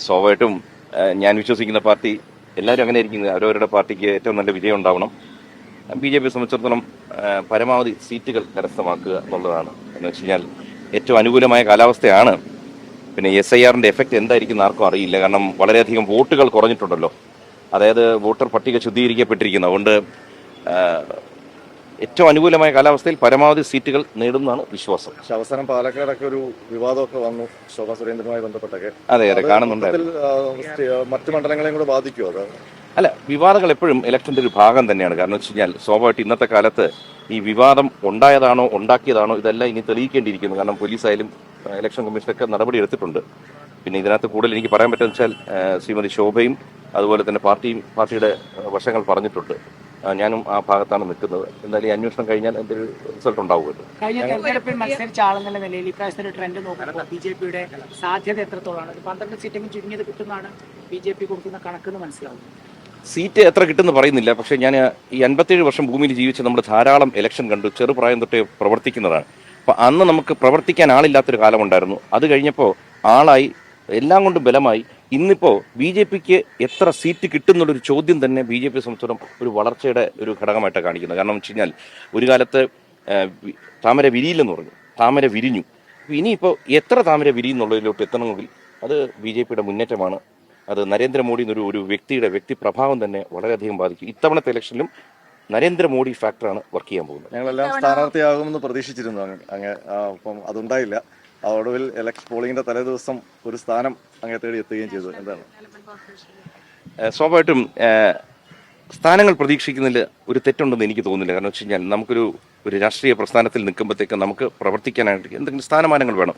സ്വാഭാവികമായിട്ടും ഞാൻ വിശ്വസിക്കുന്ന പാർട്ടി എല്ലാവരും അങ്ങനെ ഇരിക്കുന്നത് അവരവരുടെ പാർട്ടിക്ക് ഏറ്റവും നല്ല വിജയം ഉണ്ടാവണം. BJP സംബന്ധിച്ചിടത്തോളം പരമാവധി സീറ്റുകൾ കരസ്ഥമാക്കുക എന്നുള്ളതാണ്. എന്ന് വെച്ച് കഴിഞ്ഞാൽ ഏറ്റവും അനുകൂലമായ കാലാവസ്ഥയാണ്. പിന്നെ SIRന്റെ എഫക്റ്റ് എന്തായിരിക്കും ആർക്കും അറിയില്ല. കാരണം വളരെയധികം വോട്ടുകൾ കുറഞ്ഞിട്ടുണ്ടല്ലോ. അതായത് വോട്ടർ പട്ടിക ശുദ്ധീകരിക്കപ്പെട്ടിരിക്കുന്നു. അതുകൊണ്ട് ഏറ്റവും അനുകൂലമായ കാലാവസ്ഥയിൽ പരമാവധി സീറ്റുകൾ നേടുന്നതാണ് വിശ്വാസം. പക്ഷെ അവസാനം പാലക്കാടൊക്കെ ഒരു വിവാദമൊക്കെ വന്നു ശോഭാ സുരേന്ദ്രനുമായി ബന്ധപ്പെട്ടൊക്കെ. അതെ കാണുന്നുണ്ടായിരുന്നു. മറ്റു മണ്ഡലങ്ങളെയും കൂടെ ബാധിക്കുമോ അത്? അല്ല, വിവാദങ്ങൾ എപ്പോഴും ഇലക്ഷന്റെ ഒരു ഭാഗം തന്നെയാണ്. കാരണം വെച്ച് കഴിഞ്ഞാൽ സ്വാഭാവികമായിട്ട് ഇന്നത്തെ കാലത്ത് ഈ വിവാദം ഉണ്ടായതാണോ ഉണ്ടാക്കിയതാണോ ഇതെല്ലാം ഇനി തെളിയിക്കേണ്ടിയിരിക്കുന്നു. കാരണം പോലീസായാലും ഇലക്ഷൻ കമ്മീഷനൊക്കെ നടപടി എടുത്തിട്ടുണ്ട്. പിന്നെ ഇതിനകത്ത് കൂടുതൽ എനിക്ക് പറയാൻ പറ്റുന്ന വെച്ചാൽ ശ്രീമതി ശോഭയും അതുപോലെ തന്നെ പാർട്ടിയുടെ വശങ്ങൾ പറഞ്ഞിട്ടുണ്ട്. ഞാനും ആ ഭാഗത്താണ് നിൽക്കുന്നത്. എന്തായാലും ഈ അന്വേഷണം കഴിഞ്ഞാൽ അതിന്റെ ഒരു റിസൾട്ട് ഉണ്ടാവുമല്ലോ. കഴിഞ്ഞ തെരഞ്ഞെടുപ്പിൽ മത്സരിച്ച ആളെന്നുള്ള നിലയിൽ ഇപ്രാവശ്യത്തെ ഒരു ട്രെൻഡ് നോക്കുമ്പോൾ BJPയുടെ സാധ്യത എത്രത്തോളാണ്? 12 സീറ്റെങ്കിലും ചുരുങ്ങിയത് കിട്ടുന്നതാണ് BJP കൊടുക്കുന്ന കണക്കെന്ന് മനസ്സിലാവും. സീറ്റ് എത്ര കിട്ടുമെന്ന് പറയുന്നില്ല. പക്ഷേ ഞാൻ ഈ 57 വർഷം ഭൂമിയിൽ ജീവിച്ച് നമ്മൾ ധാരാളം ഇലക്ഷൻ കണ്ടു. ചെറുപ്രായം തൊട്ടേ പ്രവർത്തിക്കുന്നതാണ്. അപ്പം അന്ന് നമുക്ക് പ്രവർത്തിക്കാൻ ആളില്ലാത്തൊരു കാലമുണ്ടായിരുന്നു. അത് കഴിഞ്ഞപ്പോൾ ആളായി, എല്ലാം കൊണ്ടും ബലമായി. ഇന്നിപ്പോൾ BJPക്ക് എത്ര സീറ്റ് കിട്ടുന്നുള്ളൊരു ചോദ്യം തന്നെ BJP സംബന്ധിച്ചിടത്തോളം ഒരു വളർച്ചയുടെ ഒരു ഘടകമായിട്ടാണ് കാണിക്കുന്നത്. കാരണം വെച്ച് കഴിഞ്ഞാൽ ഒരു കാലത്ത് താമര വിരിയില്ലെന്ന് പറഞ്ഞു, താമര വിരിഞ്ഞു. ഇനിയിപ്പോൾ എത്ര താമര വിരിയുന്നുള്ളതിലോട്ട് എത്തണമെങ്കിൽ അത് BJPയുടെ മുന്നേറ്റമാണ്. അത് നരേന്ദ്രമോദി എന്നൊരു വ്യക്തിയുടെ വ്യക്തിപ്രഭാവം തന്നെ വളരെയധികം ബാധിക്കും. ഇത്തവണത്തെ ഇലക്ഷനിലും നരേന്ദ്രമോദി ഫാക്ടറാണ് വർക്ക് ചെയ്യാൻ പോകുന്നത്. ഞങ്ങളെല്ലാം സ്ഥാനാർത്ഥിയാകുമെന്ന് പ്രതീക്ഷിച്ചിരുന്നു. അപ്പം അതുണ്ടായില്ല. ഒടുവിൽ പോളിംഗിന്റെ തലേ ദിവസം ഒരു സ്ഥാനം അങ്ങേ തേടി എത്തുകയും ചെയ്തു. എന്താണ്? സ്വാഭാവികമായിട്ടും സ്ഥാനങ്ങൾ പ്രതീക്ഷിക്കുന്നതിൽ ഒരു തെറ്റുണ്ടെന്ന് എനിക്ക് തോന്നുന്നില്ല. കാരണം വെച്ച് കഴിഞ്ഞാൽ നമുക്കൊരു രാഷ്ട്രീയ പ്രസ്ഥാനത്തിൽ നിൽക്കുമ്പോഴത്തേക്ക് നമുക്ക് പ്രവർത്തിക്കാനായിട്ട് എന്തെങ്കിലും സ്ഥാനമാനങ്ങൾ വേണം.